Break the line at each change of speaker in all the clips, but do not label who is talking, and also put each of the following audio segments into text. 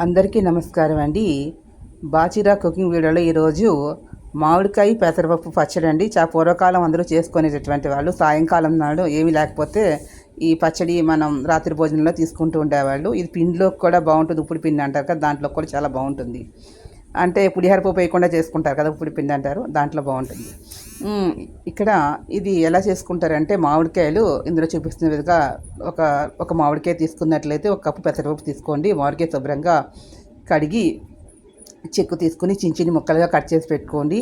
అందరికీ నమస్కారం అండి. బాచిరా కుకింగ్ వీడియోలో ఈరోజు మామిడికాయ పెసరపప్పు పచ్చడి అండి. పూర్వకాలం అందరూ చేసుకునేటటువంటి వాళ్ళు సాయంకాలం నాడు ఏమీ లేకపోతే ఈ పచ్చడి మనం రాత్రి భోజనంలో తీసుకుంటూ ఉండేవాళ్ళు. ఇది పిండిలోకి కూడా బాగుంటుంది. ఉప్పుడు పిండి అంటారు కదా, దాంట్లో కూడా చాలా బాగుంటుంది. అంటే పులిహోర పప్పు వేయకుండా చేసుకుంటారు కదా, ఉప్పుడు పిండి అంటారు, దాంట్లో బాగుంటుంది. ఇక్కడ ఇది ఎలా చేసుకుంటారంటే, మామిడికాయలు ఇందులో చూపిస్తున్న విధంగా ఒక మామిడికాయ తీసుకున్నట్లయితే 1 కప్పు పెసరపప్పు తీసుకోండి. మామిడికాయ శుభ్రంగా కడిగి చెక్కు తీసుకుని చిన్న చిన్న ముక్కలుగా కట్ చేసి పెట్టుకోండి.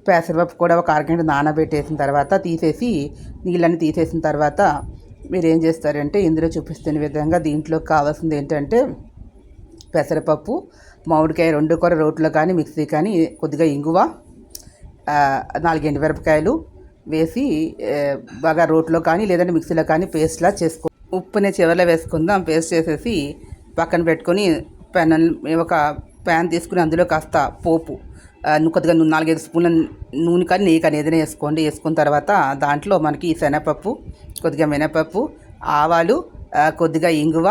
పెసరపప్పు కూడా ఒక అరగంట నానబెట్టేసిన తర్వాత నీళ్ళని తీసేసిన తర్వాత మీరు ఏం చేస్తారంటే, ఇందులో చూపిస్తున్న విధంగా దీంట్లో కావాల్సింది ఏంటంటే పెసరపప్పు, మామిడికాయ 2 కూడా రోట్లో కానీ మిక్సీ కానీ, కొద్దిగా ఇంగువ, 4 ఎండుమిరపకాయలు వేసి బాగా రోట్లో కానీ లేదంటే మిక్సీలో కానీ పేస్ట్లా చేసుకో. ఉప్పుని చివరిలో వేసుకుందాం. పేస్ట్ చేసేసి పక్కన పెట్టుకొని ఒక ప్యాన్ తీసుకుని అందులో కాస్త పోపు, కొద్దిగా 4-5 స్పూన్ల నూనె కానీ నెయ్యి కానీ ఏదైనా వేసుకోండి. వేసుకున్న తర్వాత దాంట్లో మనకి శనగపప్పు, కొద్దిగా మినపప్పు, ఆవాలు, కొద్దిగా ఇంగువ,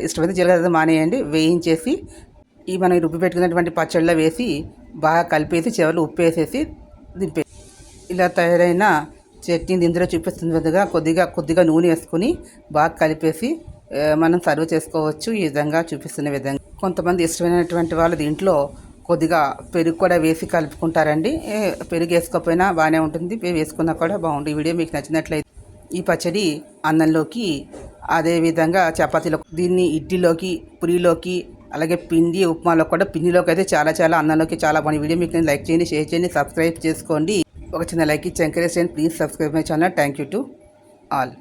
ఇష్టమైతే జీలకర్ర మానేయండి, వేయించేసి ఈ మనం రుబ్బి పెట్టుకున్నటువంటి పచ్చడిలో వేసి బాగా కలిపేసి చివరిలో ఉప్పు వేసేసి దింపే. ఇలా తయారైన చట్నీని ఇందులో చూపిస్తున్న విధంగా కొద్దిగా నూనె వేసుకుని బాగా కలిపేసి మనం సర్వ్ చేసుకోవచ్చు. ఈ విధంగా చూపిస్తున్న విధంగా కొంతమంది ఇష్టమైనటువంటి వాళ్ళు దీంట్లో కొద్దిగా పెరుగు కూడా వేసి కలుపుకుంటారండి. పెరుగు వేసుకోకపోయినా బాగానే ఉంటుంది, వేసుకున్నా కూడా బాగుంటుంది. ఈ వీడియో మీకు నచ్చినట్లయితే ఈ పచ్చడి అన్నంలోకి, అదేవిధంగా చపాతీలో, దీన్ని ఇడ్లీలోకి, పూరీలోకి, అలాగే పిండి ఉప్మాలో కూడా, పిండిలోకి అయితే చాలా అన్నంలోకి చాలా బాగుంది. వీడియో మీకు లైక్ చేయండి, షేర్ చేయండి, సబ్స్క్రైబ్ చేసుకోండి. ఒక చిన్న లైక్ ఇచ్చి ఎంకరేజ్ చేయండి. Please subscribe my channel. Thank you to all.